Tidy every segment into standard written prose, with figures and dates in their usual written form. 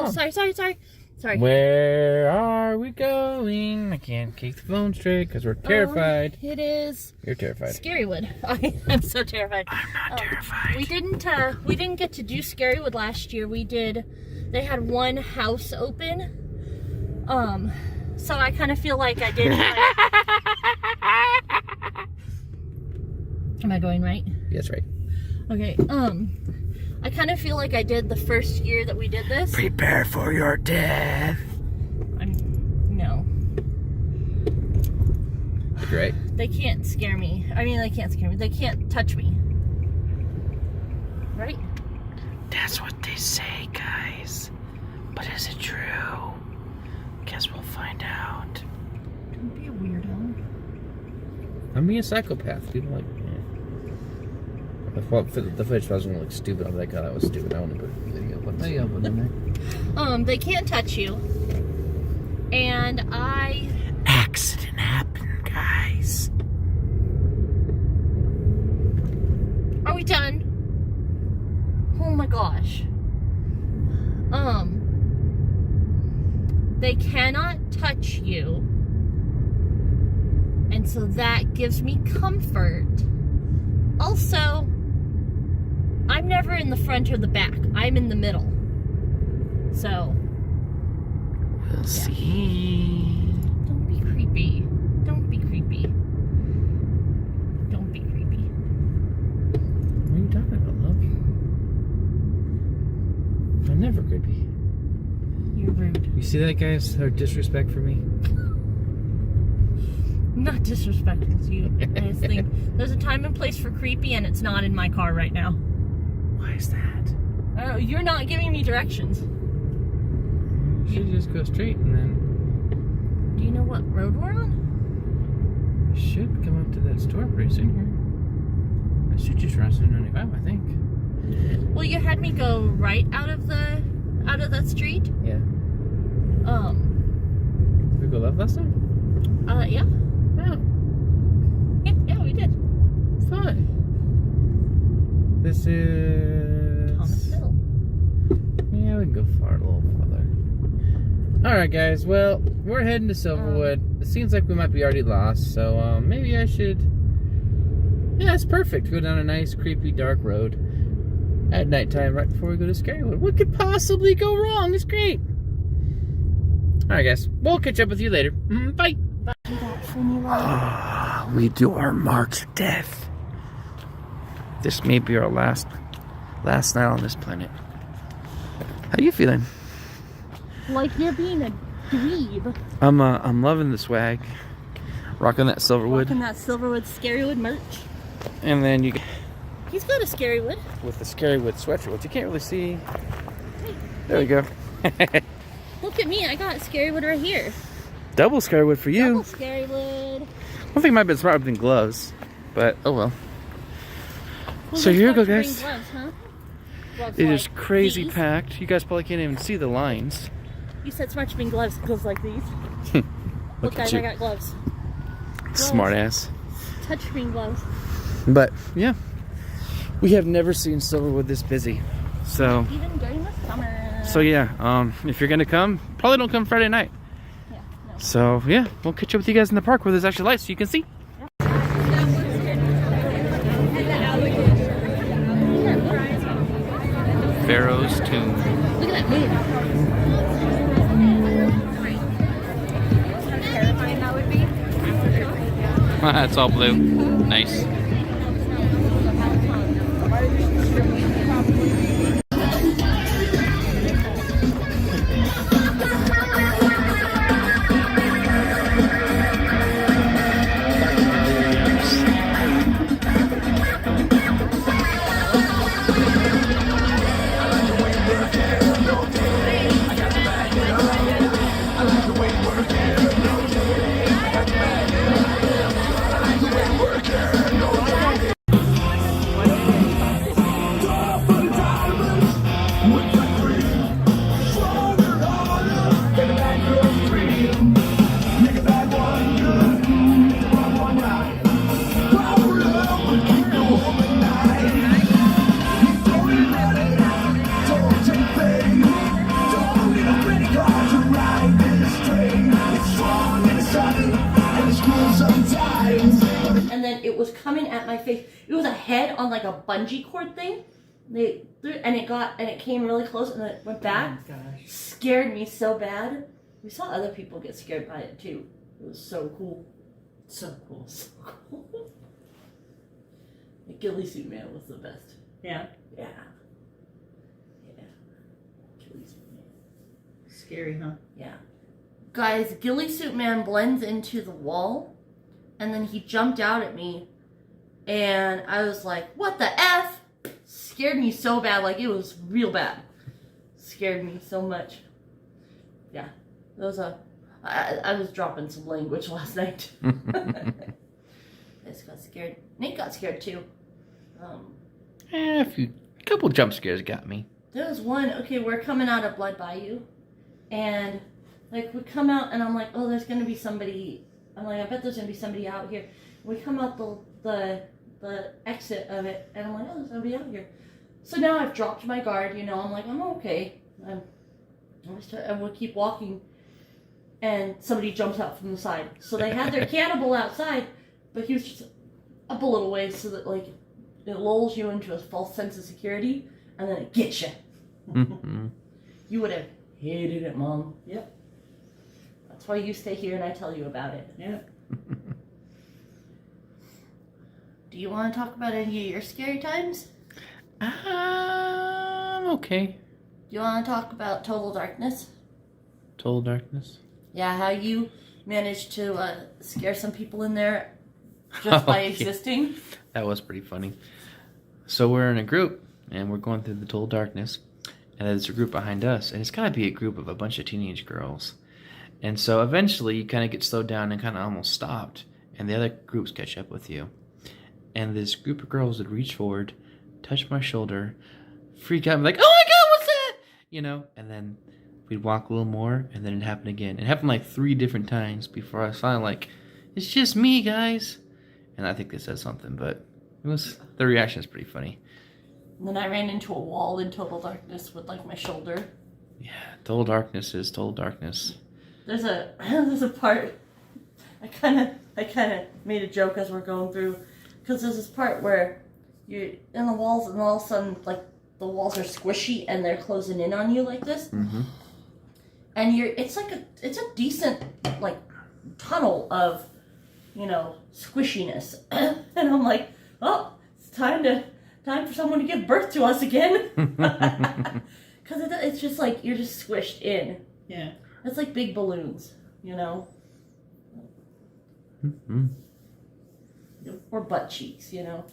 Oh, sorry. Where are we going? I can't keep the phone straight because we're terrified. It is. You're terrified. Scarywood. I'm so terrified. I'm not terrified. We didn't get to do Scarywood last year. They had one house open. So I kind of feel like I did. Am I going right? Yes, right. Okay. I kind of feel like I did the first year that we did this. Prepare for your death. No. You're right. They can't scare me. I mean, they can't scare me. They can't touch me. Right? That's what they say, guys. But is it true? Guess we'll find out. Don't be a weirdo. I'm being a psychopath. People like. The footage wasn't look stupid. I'm like, oh, that was stupid. I want to put a video. What the hell put in there? They can't touch you. And Accident happened, guys. Are we done? Oh my gosh. They cannot touch you. And so that gives me comfort. Also, I'm never in the front or the back. I'm in the middle. So, We'll see. don't be creepy. Don't be creepy. Don't be creepy. What are you talking about, love? I'm never creepy. You're rude. You see that, guys? Her disrespect for me? Not disrespectful to you. I just think there's a time and place for creepy, and it's not in my car right now. Why is that? Oh, you're not giving me directions. You should just go straight and then Do you know what road we're on? you should come up to that store pretty soon here. I should just cross 95, I think. Well, you had me go right out of that street. Yeah. Did we go left last time? Yeah. No. Yeah, we did. Fine. This is Thomas Hill. Yeah, we can go a little farther. Alright guys, well, we're heading to Silverwood. It seems like we might be already lost, so maybe I should. Yeah, it's perfect. Go down a nice, creepy, dark road at nighttime right before we go to Scarywood. What could possibly go wrong? It's great. Alright guys, we'll catch up with you later. Bye. We do our march of death. This may be our last night on this planet. How you feeling? Like you're being a dweeb. I'm loving the swag. Rocking that Silverwood. Rocking that Silverwood Scarywood merch. And then you He's got a Scarywood. with the Scarywood sweatshirt, which you can't really see. There we go. Look at me, I got Scarywood right here. Double Scarywood for you. Double Scarywood. I think it might have been smarter than gloves, but oh well. Who So knows here you what go, to bring guys. Gloves, huh? Gloves It like is crazy these. packed. You guys probably can't even see the lines. You said smart to bring gloves like these. Look at guys, you. I got gloves. Smart ass. Touchscreen gloves. But yeah, we have never seen Silverwood this busy. So Even during the summer. So yeah, if you're gonna come, probably don't come Friday night. Yeah, no. So yeah, we'll catch up with you guys in the park where there's actually lights so you can see. Pharaoh's Tomb. Look at that moon. How terrifying that would be. It's all blue. Nice. it was coming at my face. It was a head on like a bungee cord thing. And it came really close and then it went back. Oh my gosh. Scared me so bad. We saw other people get scared by it too. It was so cool. So cool. So cool. The ghillie suit man was the best. Yeah. Yeah. Yeah. Ghillie suit man. Scary, huh? Yeah. Guys, ghillie suit man blends into the wall and then he jumped out at me and I was like, what the F? Scared me so bad, like it was real bad. Scared me so much. Yeah. I was dropping some language last night. I just got scared. Nate got scared too. A couple jump scares got me. There was one, okay, we're coming out of Blood Bayou. And, like, we come out and I'm like, oh, there's going to be somebody. I'm like, I bet there's going to be somebody out here. We come out the exit of it and I'm like, oh, there's somebody out here. So now I've dropped my guard, you know. I'm like, I'm okay. And we'll keep walking. And somebody jumps out from the side. So they had their cannibal outside, but he was just up a little way so that, like, it lulls you into a false sense of security, and then it gets you. Mm-hmm. You would have hated it, Mom. Yep. That's why you stay here and I tell you about it. Yep. Do you want to talk about any of your scary times? Okay. Do you want to talk about Total Darkness? Total darkness? Yeah, how you managed to scare some people in there just by existing? That was pretty funny. So we're in a group, and we're going through the total darkness, and there's a group behind us, and it's got to be a group of a bunch of teenage girls. And so eventually you kind of get slowed down and kind of almost stopped, and the other groups catch up with you. And this group of girls would reach forward, touch my shoulder, freak out, and be like, oh my God, what's that? You know, and then we'd walk a little more, and then it'd happen again. It happened like 3 different times before I was finally like, it's just me, guys. And I think this says something, but the reaction is pretty funny. And then I ran into a wall in Total Darkness with like my shoulder. Yeah, total darkness is total darkness. There's a part, I kind of made a joke as we're going through, because there's this part where you're in the walls and all of a sudden, like, the walls are squishy and they're closing in on you like this. Mm-hmm. And it's a decent, like, tunnel of, you know, squishiness. And I'm like, oh, it's time for someone to give birth to us again. Because it's just like, you're just squished in. Yeah. It's like big balloons, you know? Mm-hmm. Or butt cheeks, you know?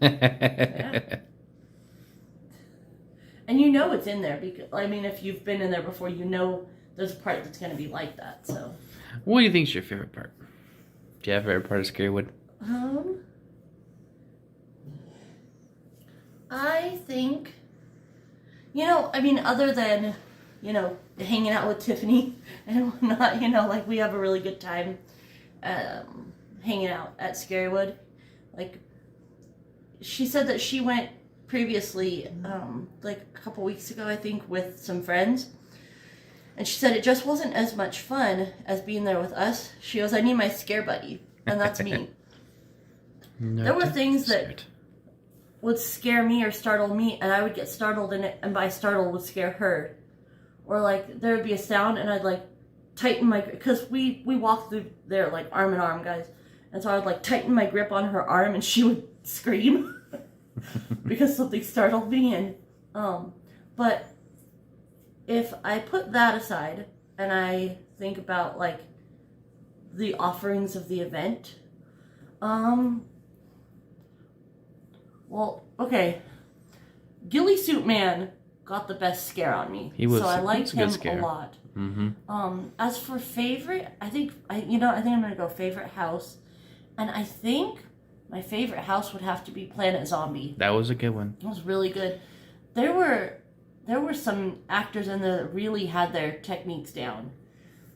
Yeah. And you know it's in there because, I mean, if you've been in there before, you know there's a part that's going to be like that, so. What do you think is your favorite part? Do you have a favorite part of Scarywood? I think, you know, I mean, other than, you know, hanging out with Tiffany and whatnot, you know, like, we have a really good time hanging out at Scarywood. Like, she said that she went previously, like a couple weeks ago, I think, with some friends. And she said it just wasn't as much fun as being there with us. She goes, I need my scare buddy. And that's me. There were things that would scare me or startle me, and I would get startled in it, and by startle would scare her. Or, like, there would be a sound, and I'd, like, tighten my... Because we walked through there, like, arm in arm, guys. And so I would, like, tighten my grip on her arm, and she would scream. Because something startled me. And but if I put that aside and I think about, like, the offerings of the event, well, okay, Ghillie Suit Man got the best scare on me. So I liked him a lot. Mm-hmm. As for favorite, I think I'm gonna go favorite house, and I think my favorite house would have to be Planet Zombie. That was a good one. It was really good. There were some actors in there that really had their techniques down.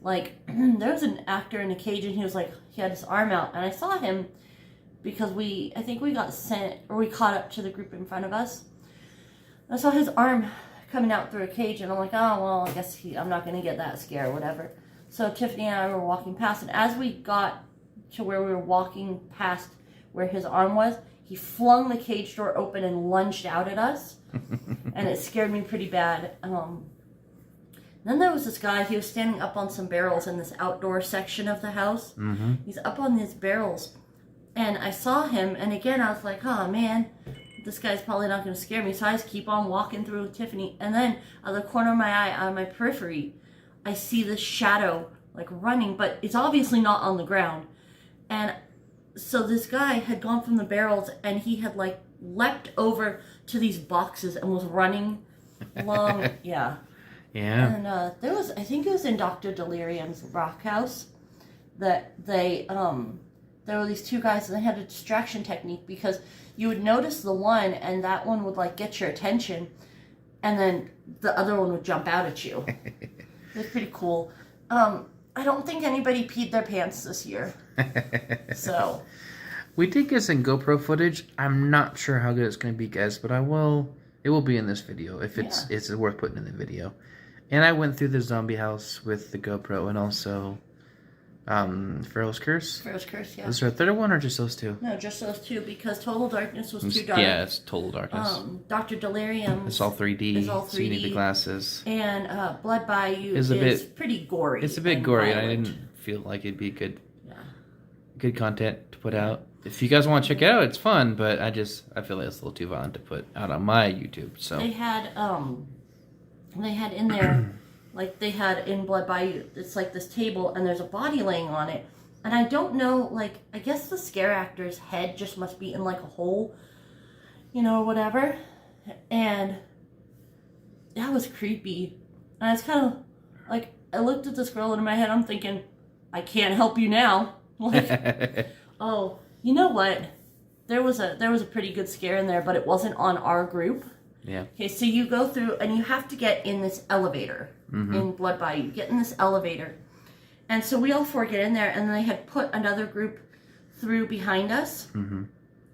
Like, there was an actor in a cage and he had his arm out, and I saw him because I think we got sent, or we caught up to the group in front of us. I saw his arm coming out through a cage, and I'm like, oh, well, I guess I'm not going to get that scare or whatever. So Tiffany and I were walking past, and as we got to where we were walking past where his arm was, he flung the cage door open and lunged out at us. And it scared me pretty bad. Then there was this guy, he was standing up on some barrels in this outdoor section of the house. Mm-hmm. He's up on these barrels. And I saw him, and again, I was like, oh man, this guy's probably not going to scare me. So I just keep on walking through with Tiffany. And then out of the corner of my eye, on my periphery, I see this shadow like running, but it's obviously not on the ground. And so this guy had gone from the barrels, and he had like leapt over to these boxes and was running along. Yeah. Yeah. And there was, I think it was in Dr. Delirium's rock house, that they, there were these two guys, and they had a distraction technique, because you would notice the one, and that one would like get your attention, and then the other one would jump out at you. It was pretty cool. I don't think anybody peed their pants this year. So. We did get some GoPro footage. I'm not sure how good it's going to be, guys, but it will be in this video if it's worth putting in the video. And I went through the zombie house with the GoPro, and also Pharaoh's Curse. Pharaoh's Curse, yeah. Was there a third one or just those two? No, just those two, because Total Darkness was too dark. Yeah, it's Total Darkness. Dr. Delirium. It's all 3D. It's all 3D. So you need the glasses. And Blood Bayou is pretty gory. It's a bit gory, violent. and I didn't feel like it'd be good content to put out. If you guys want to check it out, it's fun, but I feel like it's a little too violent to put out on my YouTube. So they had in there, like they had in Blood Bayou, it's like this table, and there's a body laying on it, and I don't know, like, I guess the scare actor's head just must be in like a hole, or whatever, and that was creepy. And it's kind of like, I looked at this girl, and in my head I'm thinking, I can't help you now. Like, oh, you know what? There was a pretty good scare in there, but it wasn't on our group. Yeah. Okay, so you go through, and you have to get in this elevator in Blood Bayou. You get in this elevator. And so we all four get in there, and they had put another group through behind us. Mm-hmm.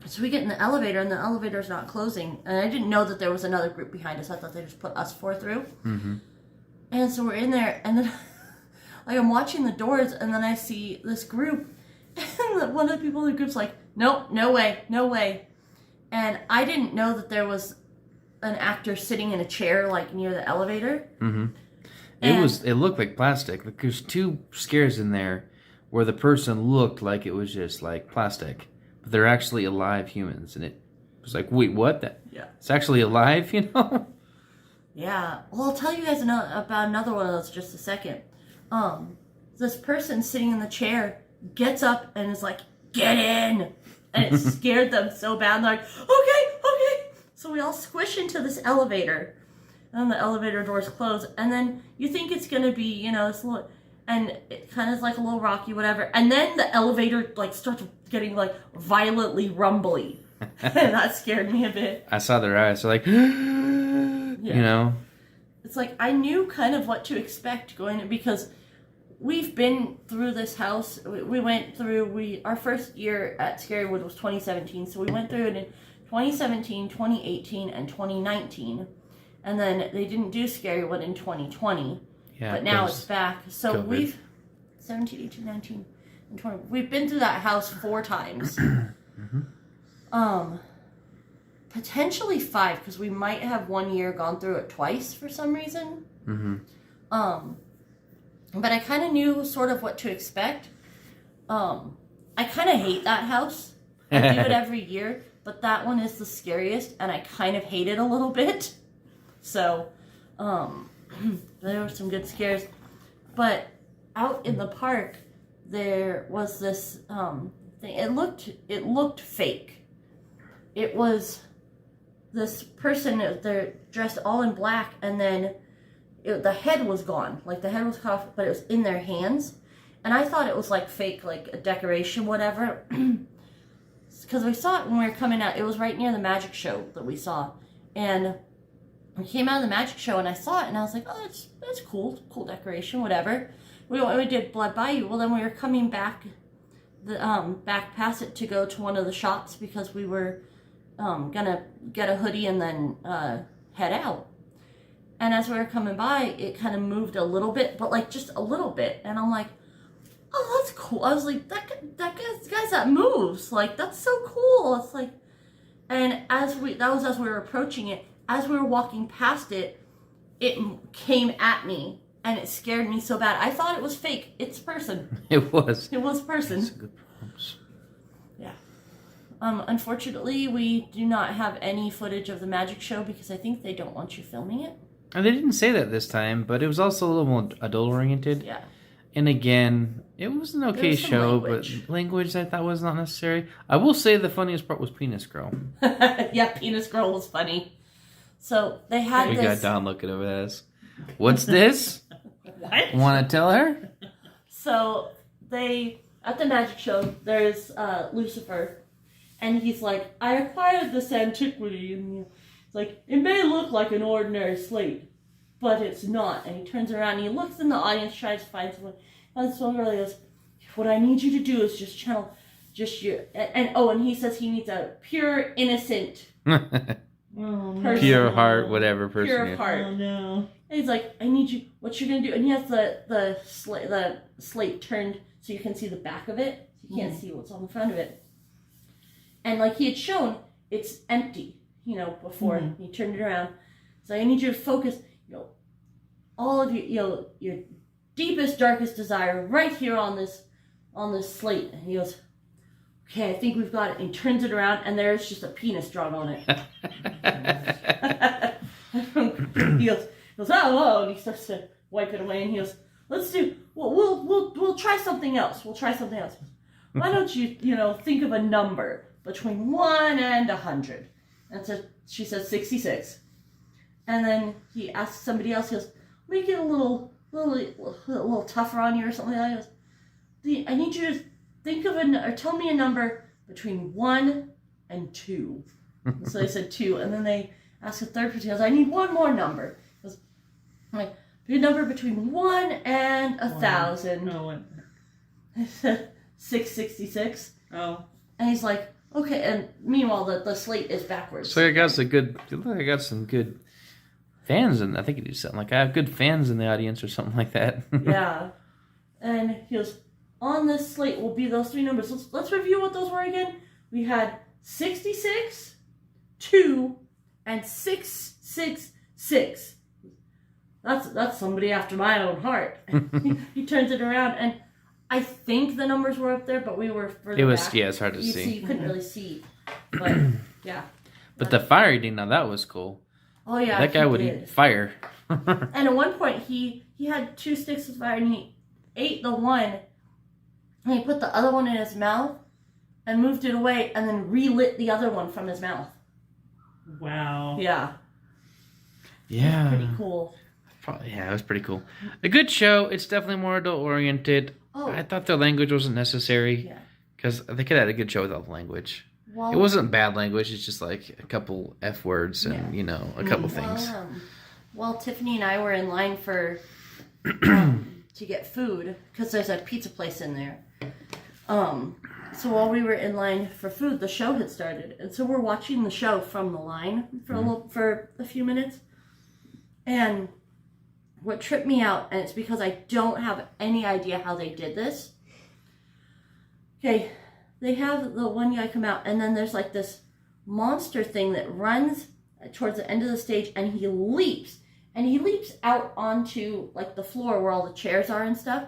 So we get in the elevator, and the elevator's not closing. And I didn't know that there was another group behind us. I thought they just put us four through. Mm-hmm. And so we're in there, and then like I'm watching the doors, and then I see this group, and one of the people in the group's like, nope, no way, no way. And I didn't know that there was an actor sitting in a chair like near the elevator. Mm-hmm. It looked like plastic. Like, there's two scares in there where the person looked like it was just like plastic, but they're actually alive humans, and it was like, wait, what? It's actually alive, Yeah. Well, I'll tell you guys about another one of those in just a second. This person sitting in the chair gets up and is like, get in! And it scared them so bad. They're like, okay. So we all squish into this elevator. And then the elevator doors close. And then you think it's going to be, this little... And it kind of is like a little rocky, whatever. And then the elevator, like, starts getting, like, violently rumbly. And that scared me a bit. I saw their eyes. They're like, It's like, I knew kind of what to expect going in, because we've been through this house. We went through, our first year at Scarywood was 2017. So we went through it in 2017, 2018, and 2019. And then they didn't do Scarywood in 2020. Yeah, but now it's back. So we've 17, 18, 19, and 20. We've been through that house 4 times. Potentially 5, because we might have 1 year gone through it twice for some reason. But I kind of knew sort of what to expect. I kind of hate that house. I do it every year, but that one is the scariest, and I kind of hate it a little bit. So, there were some good scares. But out in the park, there was this thing. It looked fake. It was this person, they're dressed all in black, and then the head was gone. Like, the head was cut off, but it was in their hands. And I thought it was like fake, like a decoration, whatever. Because we saw it when we were coming out. It was right near the magic show that we saw. And we came out of the magic show, and I saw it, and I was like, oh, that's cool decoration, whatever. We did Blood Bayou. Well, then we were coming back back past it to go to one of the shops, because we were gonna get a hoodie and then head out. And as we were coming by, it kind of moved a little bit, but like just a little bit. And I'm like, oh, that's cool. I was like, that guy's that moves. Like, that's so cool. It's like, and as we were approaching it, as we were walking past it, it came at me and it scared me so bad. I thought it was fake. It's a person. It was. It was a person. That's a good prompts. Yeah. Unfortunately, we do not have any footage of the magic show because I think they don't want you filming it. And they didn't say that this time, but it was also a little more adult-oriented. Yeah. And again, it was an okay show, but language I thought was not necessary. I will say the funniest part was Penis Girl. Yeah, Penis Girl was funny. So they had We this. got Don looking over at us. What's this? What? Want to tell her? So at the magic show, there's Lucifer, and he's like, I acquired this antiquity, and it's like, it may look like an ordinary slate, but it's not. And he turns around and he looks in the audience, tries to find someone. And someone really goes, what I need you to do is just channel just your and he says he needs a pure, innocent person. Pure heart, whatever person. Pure heart. Oh no. And he's like, I need you, what you're gonna do, and he has the slate turned so you can see the back of it. So you can't see what's on the front of it. And like he had shown, it's empty, before he turned it around. So I need you to focus, all of your deepest, darkest desire right here on this slate. And he goes, okay, I think we've got it. And he turns it around, and there's just a penis drawn on it. He goes, oh, and he starts to wipe it away, and he goes, we'll try something else. Why don't you, think of a number between 1 and 100? And so she says 66. And then he asks somebody else, he goes, make it a little tougher on you or something like that. He goes, I need you to think of or tell me a number between 1 and 2. So they said 2, and then they asked a third person, he goes, I need one more number. He goes, like, a number between 1 and 1,000. No. 666. Oh. And he's like, okay. And meanwhile, the slate is backwards. So I got some good fans, and I think he did something like I have good fans in the audience or something like that. Yeah. And he goes, on this slate will be those 3 numbers. Let's review what those were again. We had 66, 2, and 666. That's somebody after my own heart. He turns it around, and I think the numbers were up there, but we were further back. Yeah, it's hard to see. You couldn't really see. But, yeah. But the fire eating, now that was cool. Oh, yeah. That guy would eat fire. And at one point, he had 2 sticks of fire, and he ate the one, and he put the other one in his mouth, and moved it away, and then relit the other one from his mouth. Wow. Yeah. Yeah. Pretty cool. Yeah, it was pretty cool. A good show. It's definitely more adult-oriented. Oh. I thought the language wasn't necessary. Yeah. Because they could have had a good show without the language. Well, It wasn't bad language. It's just like a couple F words and, a couple things. While Tiffany and I were in line for to get food, because there's a pizza place in there. So while we were in line for food, the show had started. And so we're watching the show from the line for a few minutes. And what tripped me out, and it's because I don't have any idea how they did this. Okay, they have the one guy come out, and then there's like this monster thing that runs towards the end of the stage, and he leaps out onto like the floor where all the chairs are and stuff.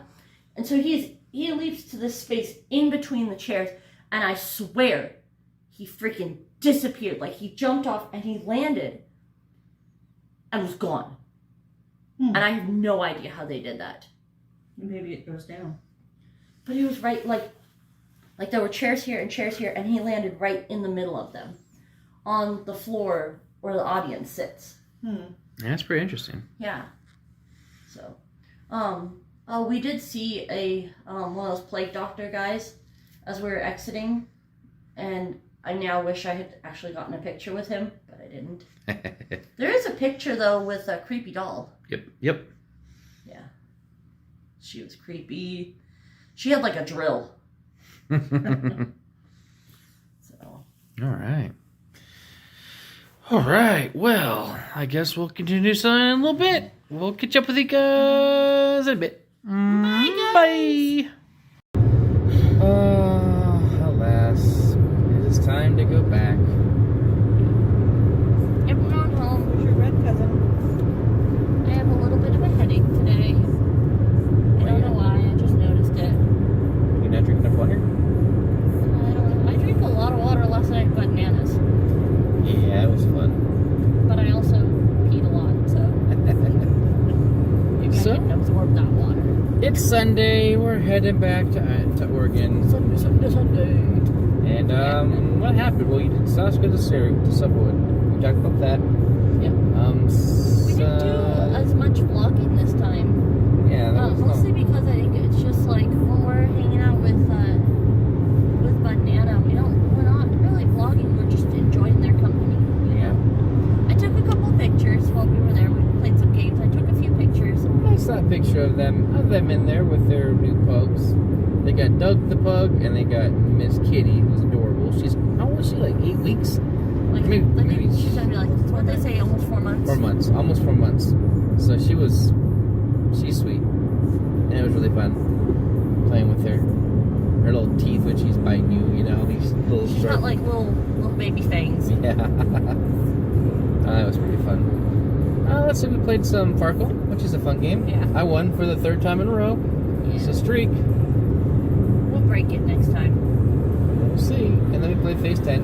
And so he leaps to this space in between the chairs, and I swear he freaking disappeared. Like he jumped off and he landed and was gone. And I have no idea how they did that. Maybe it goes down. But he was right, like there were chairs here, and he landed right in the middle of them, on the floor where the audience sits. Yeah, that's pretty interesting. Yeah. So, we did see one of those plague doctor guys as we were exiting, and I now wish I had actually gotten a picture with him, but I didn't. There is a picture though with a creepy doll. Yep. Yeah. She was creepy. She had like a drill. So. All right. Well, I guess we'll continue something in a little bit. We'll catch up with you guys in a bit. Bye. It's Sunday. We're heading back to Oregon. Sunday. And what happened? Well, you saw us go to Subwood. We talked about that. Yep. We didn't do as much vlogging this time. Yeah. That was mostly because I think it's just like when we're hanging out with Bud and Anna, we're not really vlogging. We're just enjoying their company. Yeah. I took a couple pictures while we were there. We played some games. I took a few pictures. I saw a picture of them in there with their new pugs. They got Doug the pug, and they got Miss Kitty, who's adorable. How old is she? Like 8 weeks? Like, maybe she's gonna be like, what they say, almost 4 months. 4 months, almost 4 months. So she's sweet, and it was really fun playing with her. Her little teeth when she's biting you, you know, these little. She's got like little baby fangs. Yeah. It was pretty fun. Let's see, we played some Farkle, which is a fun game. Yeah. I won for the 3rd time in a row. Yeah. It's a streak. We'll break it next time. We'll see. And then we played Phase 10.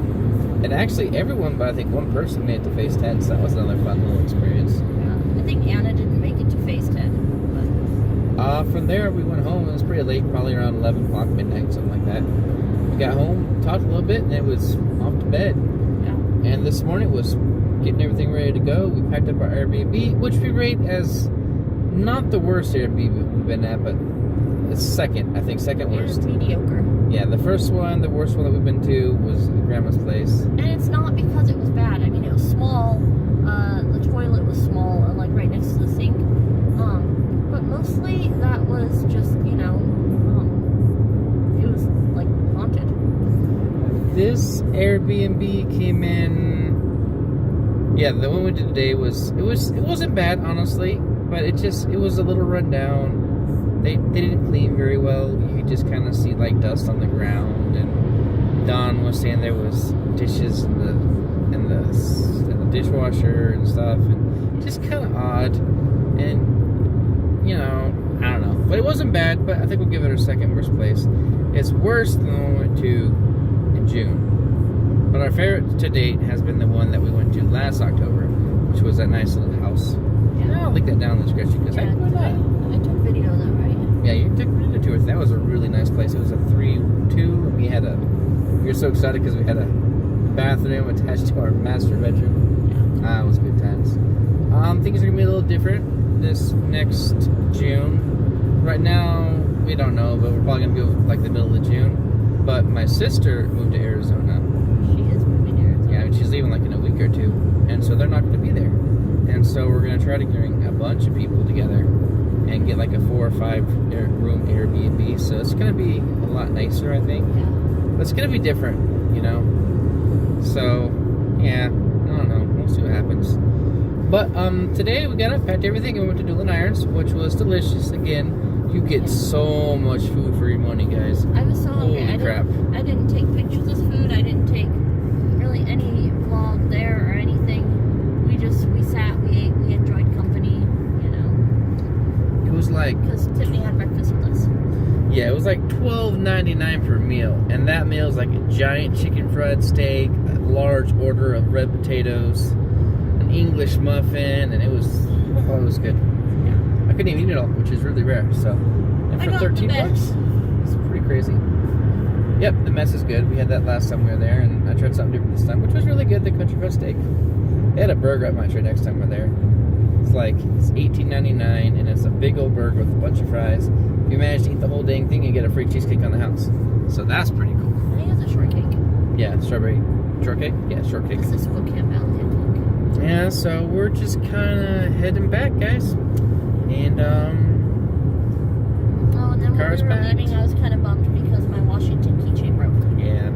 And actually, everyone but I think one person made it to Phase 10, so that was another fun little experience. Yeah. I think Anna didn't make it to Phase 10. But... From there, we went home. It was pretty late, probably around 11 o'clock, midnight, something like that. We got home, talked a little bit, and it was off to bed. Yeah. And this morning was getting everything ready to go. We packed up our Airbnb, which we rate as not the worst Airbnb we've been at, but it's second worst. It was mediocre. Yeah, the worst one that we've been to was Grandma's place. And it's not because it was bad. I mean, it was small. The toilet was small and like right next to the sink. But mostly that was just, it was like haunted. This Airbnb came in. Yeah, the one we did today it wasn't bad, honestly, but it was a little run down. They didn't clean very well. You could just kind of see like dust on the ground, and Don was saying there was dishes in the dishwasher and stuff, and just kind of odd. And I don't know, but it wasn't bad. But I think we'll give it our second worst place. It's worse than the one we went to in June. But our favorite to date has been the one that we went to last October, which was that nice little house. Yeah. I'll link that down in the description because I took video of that, right? Yeah, you took me to tour. That was a really nice place. It was a 3-2. We were so excited because we had a bathroom attached to our master bedroom. Yeah. It was good times. Things are gonna be a little different this next June. Right now, we don't know, but we're probably gonna go like the middle of June. But my sister moved to Arizona. She is moving to Arizona. Yeah, she's leaving like in a week or two, and so they're not going to be there. And so we're going to try to bring a bunch of people together and get like a 4 or 5 room Airbnb. So it's going to be a lot nicer, I think. Yeah. But it's going to be different, So yeah, I don't know. We'll see what happens. But today we got up, packed everything, and we went to Doolin Irons, which was delicious. Again, you get so much food for your money, guys. I was so hungry. Holy crap. I didn't take pictures of food. I didn't take really any vlog there or anything. We sat, we ate, we enjoyed company, It was like... Because Tiffany had breakfast with us. Yeah, it was like $12.99 per meal. And that meal is like a giant chicken fried steak, a large order of red potatoes, an English muffin, and it was good. I couldn't even eat it all, which is really rare. So, and for $13, it's pretty crazy. Yep, the mess is good. We had that last time we were there, and I tried something different this time, which was really good. The country fried steak. They had a burger I might try next time we're there. It's $18.99, and it's a big old burger with a bunch of fries. If you manage to eat the whole dang thing, you get a free cheesecake on the house. So that's pretty cool. I think it's a shortcake. Yeah, strawberry shortcake. Yeah, shortcake. This is Spokane Valley, I think. Yeah, so we're just kind of heading back, guys. And and then when we were leaving, I was kind of bummed because my Washington keychain broke. Yeah.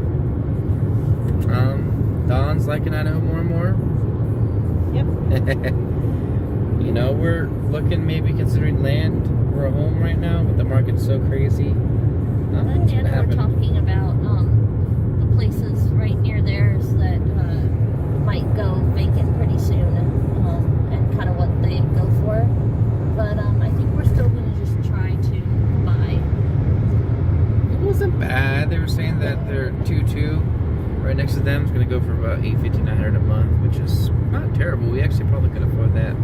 Don's liking Idaho more and more. Yep. We're looking, maybe considering land for a home right now, but the market's so crazy. And Anna were talking about the places right near theirs that might go vacant pretty soon, and kind of what they go for. But I think we're still going to just try to buy. It wasn't bad. They were saying that their 2-2 right next to them is going to go for about $850-900 a month, which is not terrible. We actually probably could afford that,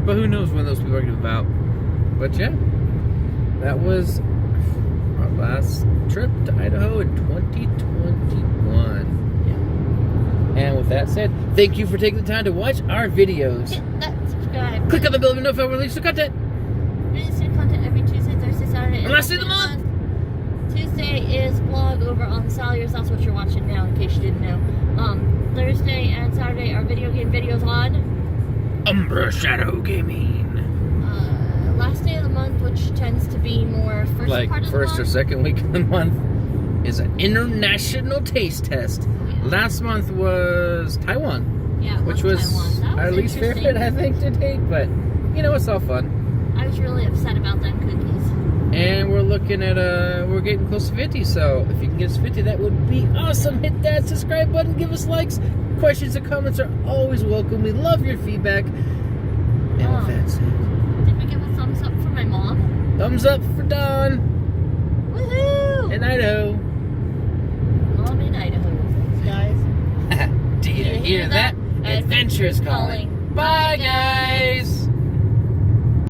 but who knows when those people are going to move out. But yeah, that was our last trip to Idaho in 2021. And with that said, thank you for taking the time to watch our videos. Hit that subscribe. Click on the bell to know if I release the content. Release new content every Tuesday, Thursday, Saturday, And last day of the month. Tuesday is vlog over on Salyers. That's what you're watching now, in case you didn't know. Thursday and Saturday are video game videos on Umbra Shadow Gaming. last day of the month, which tends to be more first Like part of first the or month. second week of the month is an international taste test. Yeah. Last month was Taiwan, Yeah, it which was Taiwan. That our was least interesting. favorite, I think, to take. But you know, it's all fun. I was really upset about them cookies. And we're looking at we're getting close to 50. So if you can get us 50, that would be awesome. Hit that subscribe button. Give us likes. Questions and comments are always welcome. We love your feedback. And with that said, Did we give a thumbs up for my mom? thumbs up for Dawn Woohoo! in Idaho. Mom in Idaho. Thanks, guys. Do you hear that? Adventure is calling. Bye, guys.